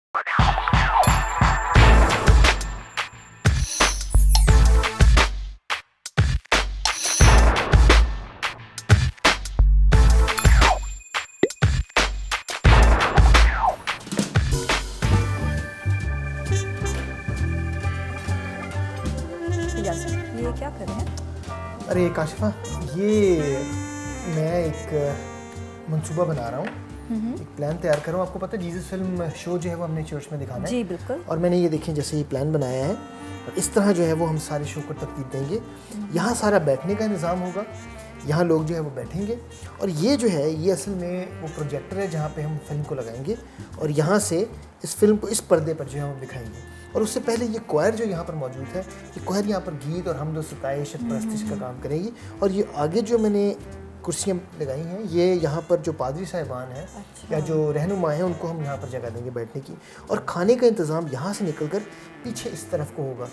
ये क्या कर रहे हैं? अरे काशिफा, ये मैं एक मंसूबा बना रहा हूँ, एक प्लान तैयार कर रहा हूँ। आपको पता है जीसस फिल्म शो जो है वो हमने चर्च में दिखाना है। जी बिल्कुल। और मैंने ये देखें जैसे ये प्लान बनाया है, और इस तरह जो है वो हम सारे शो को तरतीब देंगे। यहाँ सारा बैठने का इंतज़ाम होगा, यहाँ लोग जो है वो बैठेंगे, और ये जो है ये असल में वो प्रोजेक्टर है जहाँ पे हम फिल्म को लगाएंगे, और यहाँ से इस फिल्म को इस पर्दे पर जो है हम दिखाएंगे। और उससे पहले ये क्वायर जो यहाँ पर मौजूद है, ये क्वायर यहाँ पर गीत और हमद व सताइश परस्तिश का काम करेगी। और ये आगे जो मैंने कुर्सियाँ लगाई हैं, ये यहाँ पर जो पादरी साहिबान हैं या जो रहनुमा हैं उनको हम यहाँ पर जगह देंगे बैठने की। और खाने का इंतज़ाम यहाँ से निकल कर पीछे इस तरफ को होगा,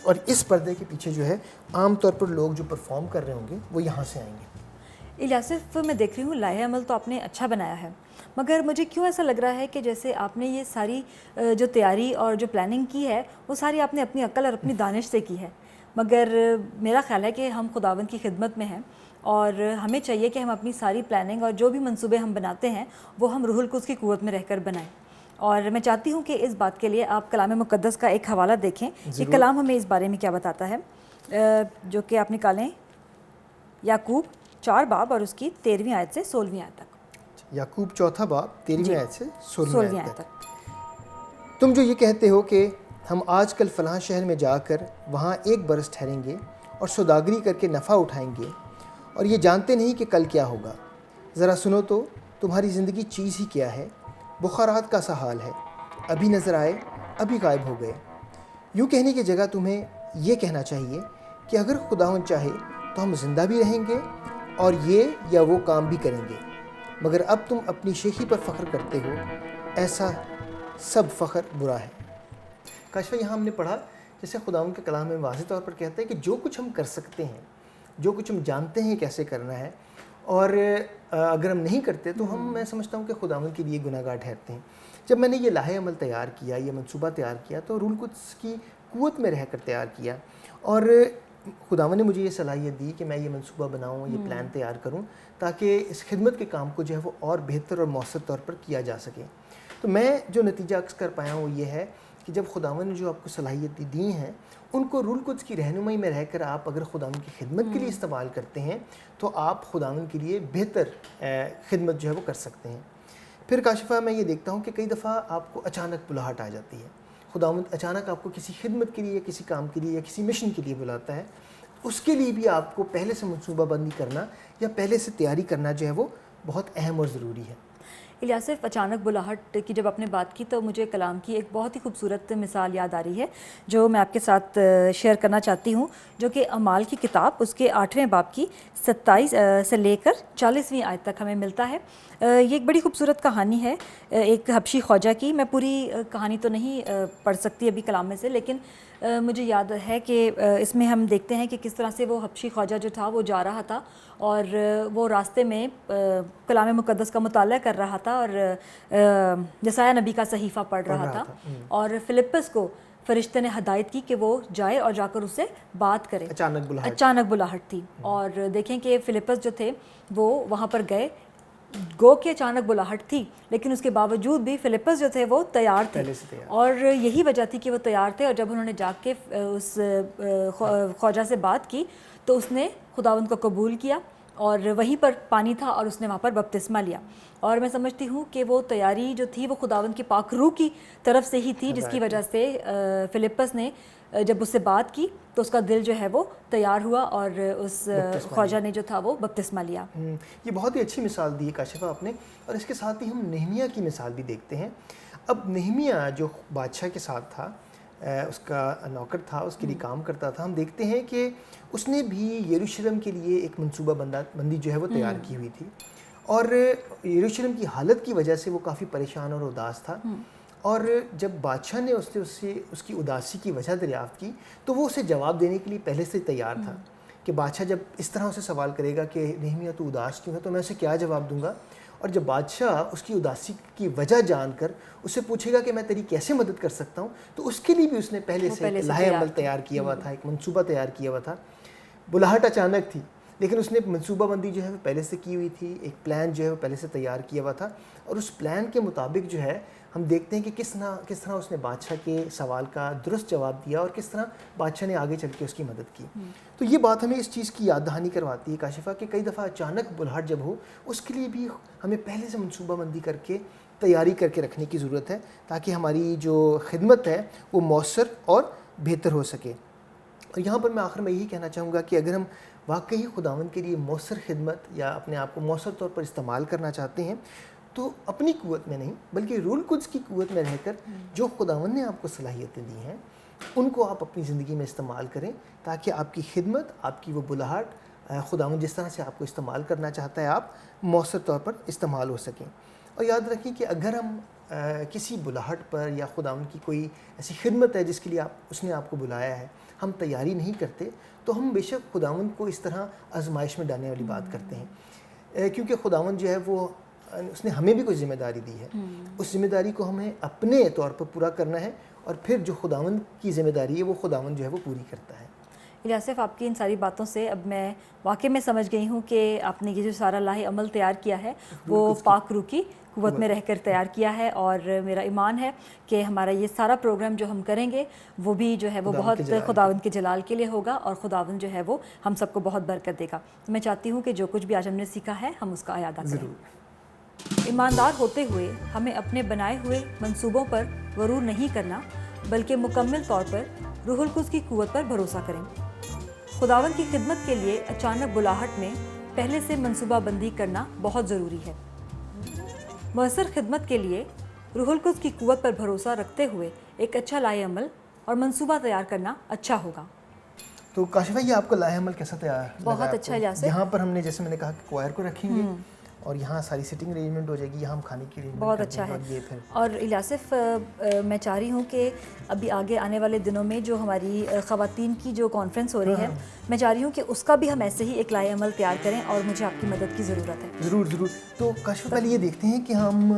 और इस पर्दे के पीछे जो है आम तौर पर लोग जो परफॉर्म कर रहे होंगे वो यहाँ से आएंगे। इलियासिफ, मैं देख रही हूँ लाहे अमल तो आपने अच्छा बनाया है, मगर मुझे क्यों ऐसा लग रहा है कि जैसे आपने ये सारी जो तैयारी और जो प्लानिंग की है वो सारी आपने अपनी अक्ल और अपनी दानिश से की है। मगर मेरा ख्याल है कि हम खुदावंद की खिदमत में हैं और हमें चाहिए कि हम अपनी सारी प्लानिंग और जो भी मंसूबे हम बनाते हैं वो हम रूहुल कुद्स की क़ुव्वत में रहकर बनाएं। और मैं चाहती हूँ कि इस बात के लिए आप कलाम मुक़द्दस का एक हवाला देखें कि कलाम हमें इस बारे में क्या बताता है, जो कि आप निकालें याकूब 4 बाब और उसकी 13वीं आयत से 16वीं आयत तक। याकूब 4 बाब 13वीं आयत से 16वीं आयत तक। तुम जो ये कहते हो कि हम आजकल फ़लाँ शहर में जाकर वहाँ एक बरस ठहरेंगे और सौदागरी करके नफ़ा उठाएंगे, और ये जानते नहीं कि कल क्या होगा। ज़रा सुनो तो, तुम्हारी ज़िंदगी चीज़ ही क्या है। बुखारात का सा हाल है, अभी नज़र आए अभी गायब हो गए। यूँ कहने की जगह तुम्हें ये कहना चाहिए कि अगर खुदावंद चाहे तो हम ज़िंदा भी रहेंगे और ये या वो काम भी करेंगे, मगर अब तुम अपनी शेखी पर फ़ख्र करते हो, ऐसा सब फ़ख्र बुरा है। काशिफा, यहाँ हमने पढ़ा जैसे खुदावंद के कलाम में वाज़ेह तौर पर कहता है कि जो कुछ हम कर सकते हैं, जो कुछ हम जानते हैं कैसे करना है, और अगर हम नहीं करते तो हम, मैं समझता हूँ कि खुदावंद के लिए गुनाहगार ठहरते हैं। जब मैंने ये लाहे अमल तैयार किया, ये मंसूबा तैयार किया, तो रूहुल कुद्स की क़ुव्वत में रहकर तैयार किया, और खुदावंद ने मुझे ये सलाहियत दी कि मैं ये मंसूबा बनाऊँ, ये प्लान तैयार करूँ, ताकि इस खिदमत के काम को जो है वो और बेहतर और मौसर तौर पर किया जा सके। तो मैं जो नतीजा अक्स कर पाया हूँ वो ये है कि जब खुदावंद ने जो आपको सलाहियतें दी हैं, उनको रूहुल कुद्स की रहनुमाई में रहकर आप अगर खुदावंद की खिदमत के लिए इस्तेमाल करते हैं तो आप खुदावंद के लिए बेहतर खिदमत जो है वो कर सकते हैं। फिर काशिफा, मैं ये देखता हूँ कि कई दफ़ा आपको अचानक बुलाहट आ जाती है। खुदावंद अचानक आपको किसी खिदमत के लिए या किसी काम के लिए या किसी मिशन के लिए बुलाता है, उसके लिए भी आपको पहले से मंसूबा बंदी करना या पहले से तैयारी करना जो है वो बहुत अहम और ज़रूरी है। इलियासिफ, अचानक बुलाहट की जब आपने बात की तो मुझे कलाम की एक बहुत ही खूबसूरत मिसाल याद आ रही है जो मैं आपके साथ शेयर करना चाहती हूँ, जो कि अमाल की किताब उसके 8वें बाब की 27 से लेकर 40वीं आयत तक हमें मिलता है। ये एक बड़ी खूबसूरत कहानी है एक हबशी ख्वाजा की। मैं पूरी कहानी तो नहीं पढ़ सकती अभी कलाम में से, लेकिन मुझे याद है कि इसमें हम देखते हैं कि किस तरह से वो हबशी ख्वाजा जो था वो जा रहा था और वो रास्ते में कलाम मुक़द्दस का मुताला कर रहा था और यसाया नबी का सहीफ़ा पढ़ रहा था, और फिलिप्पस को फरिश्ते ने हदायत की कि वो जाए और जाकर उससे बात करे। अचानक बुलाहट थी, और देखें कि फिलिप्पस जो थे वो वहाँ पर गए। गो के अचानक बुलाहट थी, लेकिन उसके बावजूद भी फिलिप्पस जो थे वो तैयार थे, और यही वजह थी कि वो तैयार थे। और जब उन्होंने जाके उस ख्वाजा से बात की तो उसने खुदावंद को कबूल किया, और वहीं पर पानी था और उसने वहाँ पर बपतिस्मा लिया। और मैं समझती हूँ कि वो तैयारी जो थी वो खुदावंद की पाक रूह की तरफ से ही थी, जिसकी वजह से फिलिप्पस ने जब उससे बात की तो उसका दिल जो है वो तैयार हुआ और उस ख्वाजा ने जो था वो बपतिस्मा लिया। ये बहुत ही अच्छी मिसाल दी है काशिफा आपने, और इसके साथ ही हम नेहमिया की मिसाल भी देखते हैं। अब नेहमिया जो बादशाह के साथ था, उसका नौकर था, उसके लिए काम करता था, हम देखते हैं कि उसने भी यरूशलेम के लिए एक मंसूबा बंदी जो है वो तैयार की हुई थी, और यरूशलेम की हालत की वजह से वो काफ़ी परेशान और उदास था। और जब बादशाह ने उससे उसकी उदासी की वजह दरियाफ़्त की तो वो उसे जवाब देने के लिए पहले से तैयार था कि बादशाह जब इस तरह उसे सवाल करेगा कि नेहमिया तू उदास क्यों है, तो मैं उसे क्या जवाब दूंगा। اور جب بادشاہ اس کی اداسی کی وجہ جان کر اسے پوچھے گا کہ میں تیری کیسے مدد کر سکتا ہوں، تو اس کے لیے بھی اس نے پہلے سے لائحہ عمل تیار کیا ہوا تھا، ایک منصوبہ تیار کیا ہوا تھا. بلاہٹ اچانک تھی لیکن اس نے منصوبہ بندی جو ہے وہ پہلے سے کی ہوئی تھی، ایک پلان جو ہے وہ پہلے سے تیار کیا ہوا تھا، اور اس پلان کے مطابق جو ہے ہم دیکھتے ہیں کہ کس طرح اس نے بادشاہ کے سوال کا درست جواب دیا اور کس طرح بادشاہ نے آگے چل کے اس کی مدد کی. تو یہ بات ہمیں اس چیز کی یاد دہانی کرواتی ہے کاشفہ کہ کئی دفعہ اچانک بلاہٹ جب ہو اس کے لیے بھی ہمیں پہلے سے منصوبہ بندی کر کے تیاری کر کے رکھنے کی ضرورت ہے تاکہ ہماری جو خدمت ہے وہ مؤثر اور بہتر ہو سکے. اور یہاں پر میں آخر میں یہی کہنا چاہوں گا کہ اگر ہم واقعی خداوند کے لیے مؤثر خدمت یا اپنے آپ کو مؤثر طور پر استعمال کرنا چاہتے ہیں تو اپنی قوت میں نہیں بلکہ روح القدس کی قوت میں رہ کر جو خداوند نے آپ کو صلاحیتیں دی ہیں ان کو آپ اپنی زندگی میں استعمال کریں تاکہ آپ کی خدمت، آپ کی وہ بلاہٹ خداوند جس طرح سے آپ کو استعمال کرنا چاہتا ہے آپ مؤثر طور پر استعمال ہو سکیں. اور یاد رکھیں کہ اگر ہم کسی بلاہٹ پر یا خداوند کی کوئی ایسی خدمت ہے جس کے لیے اس نے آپ کو بلایا ہے ہم تیاری نہیں کرتے تو ہم بے شک خداوند کو اس طرح آزمائش میں ڈالنے والی بات کرتے ہیں، کیونکہ خداوند جو ہے وہ اس نے ہمیں بھی کوئی ذمہ داری دی ہے. اس ذمہ داری کو ہمیں اپنے طور پر پورا کرنا ہے اور پھر جو خداوند کی ذمہ داری ہے وہ خداوند جو ہے وہ پوری کرتا ہے. الیاسف، آپ کی ان ساری باتوں سے اب میں واقعی میں سمجھ گئی ہوں کہ آپ نے یہ جو سارا لائحہ عمل تیار کیا ہے وہ پاک روح کی قوت میں رہ کر تیار کیا ہے، اور میرا ایمان ہے کہ ہمارا یہ سارا پروگرام جو ہم کریں گے وہ بھی جو ہے وہ بہت خداوند کے جلال کے لیے ہوگا اور خداوند جو ہے وہ ہم سب کو بہت برکت دے گا. میں چاہتی ہوں کہ جو کچھ بھی آج ہم نے سیکھا ہے ہم اس کا اعادہ کریں. ایماندار ہوتے ہوئے ہمیں اپنے بنائے ہوئے منصوبوں پر غرور نہیں کرنا بلکہ مکمل طور پر روح القدس کی قوت پر بھروسہ کریں. خداوند کی خدمت کے لیے اچانک بلاہٹ میں پہلے سے منصوبہ بندی کرنا بہت ضروری ہے. مؤثر خدمت کے لیے روح القدس کی قوت پر بھروسہ رکھتے ہوئے ایک اچھا لائحہ عمل اور منصوبہ تیار کرنا اچھا ہوگا. تو کاشفہ یہ آپ کو لائحہ عمل کیسا تیار؟ بہت اچھا الیاسف. یہاں پر ہم نے جیسے میں نے کہا کہ کوائر کو رکھیں گے اور یہاں ساری سٹنگ ارینجمنٹ ہو جائے گی، یہاں ہم کھانے کی ارینجمنٹ بہت اچھا ہے. اور الیاسف میں چاہ رہی ہوں کہ ابھی آگے آنے والے دنوں میں جو ہماری خواتین کی جو کانفرنس ہو رہی ہے میں چاہ رہی ہوں کہ اس کا بھی ہم ایسے ہی ایک لائحہ عمل تیار کریں اور مجھے آپ کی مدد کی ضرورت ہے. ضرور ضرور. تو کاشفہ پہلے یہ دیکھتے ہیں کہ ہم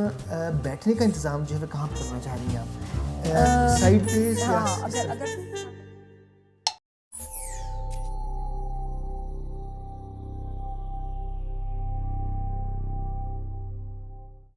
بیٹھنے کا انتظام جو ہے وہ کہاں پر کرنا چاہ رہی ہیں آپ؟ سائڈ پہ؟ اگر